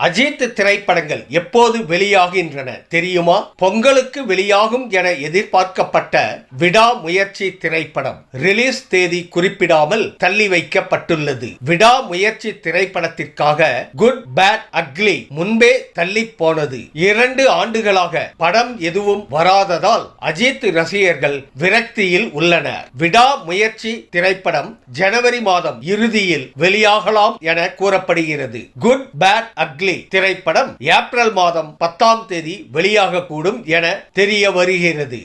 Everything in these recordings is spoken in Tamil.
அஜித் திரைப்படங்கள் எப்போது வெளியாகின்றன தெரியுமா? பொங்கலுக்கு வெளியாகும் என எதிர்பார்க்கப்பட்ட விடாமுயற்சி திரைப்படம் ரிலீஸ் தேதி குறிப்பிடாமல் தள்ளி வைக்கப்பட்டுள்ளது. விடாமுயற்சி திரைப்படத்திற்காக குட் பேட் அக்லி முன்பே தள்ளி போனது. 2 ஆண்டுகளாக படம் எதுவும் வராததால் அஜித் ரசிகர்கள் விரக்தியில் உள்ளனர். விடாமுயற்சி திரைப்படம் ஜனவரி மாதம் இறுதியில் வெளியாகலாம் என கூறப்படுகிறது. குட் பேட் அக்லி திரைப்படம் ஏப்ரல் மாதம் 10ஆம் தேதி வெளியாகக்கூடும் என தெரிய வருகிறது.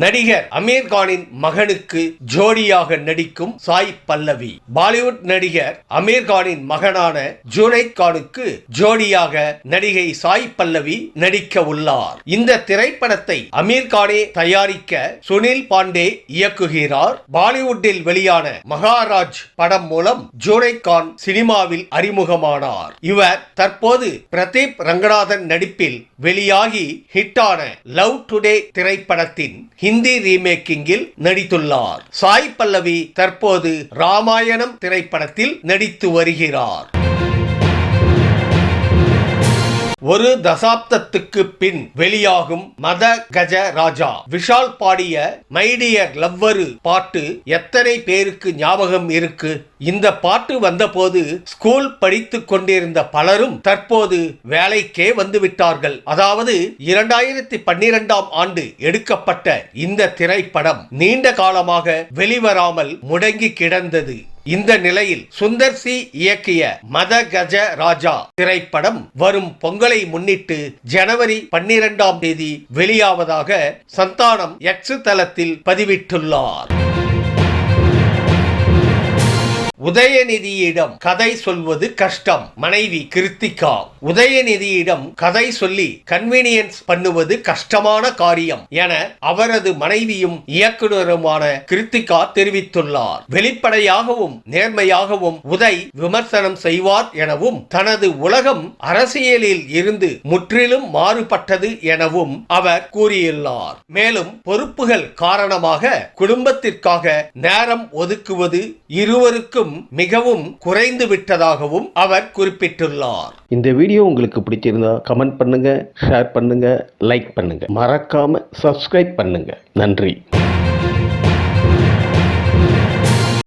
நடிகர் அமீர் கானின் மகனுக்கு ஜோடியாக நடிக்கும் சாய் பல்லவி. பாலிவுட் நடிகர் அமீர் கானின் மகனான ஜுனைத் கானுக்கு ஜோடியாக நடிகை சாய் பல்லவி நடிக்க உள்ளார். இந்த திரைப்படத்தை அமீர் கானே தயாரிக்க சுனில் பாண்டே இயக்குகிறார். பாலிவுட்டில் வெளியான மகாராஜ் படம் மூலம் ஜுனைத் கான் சினிமாவில் அறிமுகமானார். இவர் தற்போது பிரதீப் ரங்கநாதன் நடிப்பில் வெளியாகி ஹிட்டான லவ் டுடே திரைப்படத்தின் ஹிந்தி ரீமேக்கிங்கில் நடித்துள்ளார். சாய் பல்லவி தற்போது ராமாயணம் திரைப்படத்தில் நடித்து வருகிறார். ஒரு தசாப்தத்துக்கு பின் வெளியாகும் மத கஜ ராஜா. விஷால் பாடிய மை டியர் லவ்வரு பாட்டு எத்தனை பேருக்கு ஞாபகம் இருக்கு? இந்த பாட்டு வந்தபோது ஸ்கூல் படித்துக் கொண்டிருந்த பலரும் தற்போது வேலைக்கே வந்துவிட்டார்கள். அதாவது 2012ஆம் ஆண்டு எடுக்கப்பட்ட இந்த திரைப்படம் நீண்ட காலமாக வெளிவராமல் முடங்கி கிடந்தது. இந்த நிலையில் சுந்தர் சி இயக்கிய மத கஜ ராஜா திரைப்படம் வரும் பொங்கலை முன்னிட்டு ஜனவரி 12ஆம் தேதி வெளியாவதாக சந்தானம் எக்ஸ் தளத்தில் பதிவிட்டுள்ளார். உதயநிதியிடம் கதை சொல்வது கஷ்டம். மனைவி கிருத்திகா. உதயநிதியிடம் கதை சொல்லி கன்வீனியன்ஸ் பண்ணுவது கஷ்டமான காரியம் என அவரது மனைவியும் இயக்குனருமான கிருத்திகா தெரிவித்துள்ளார். வெளிப்படையாகவும் நேர்மையாகவும் உதய் விமர்சனம் செய்வார் எனவும் தனது உலகம் அரசியலில் இருந்து முற்றிலும் மாறுபட்டது எனவும் அவர் கூறியுள்ளார். மேலும் பொறுப்புகள் காரணமாக குடும்பத்திற்காக நேரம் ஒதுக்குவது இருவருக்கும் மிகவும் குறைந்து விட்டதாகவும் அவர் குறிப்பிட்டுள்ளார். இந்த வீடியோ உங்களுக்கு பிடிச்சிருந்தா கமெண்ட் பண்ணுங்க, ஷேர் பண்ணுங்க, லைக் பண்ணுங்க. மறக்காம சப்ஸ்கிரைப் பண்ணுங்க. நன்றி.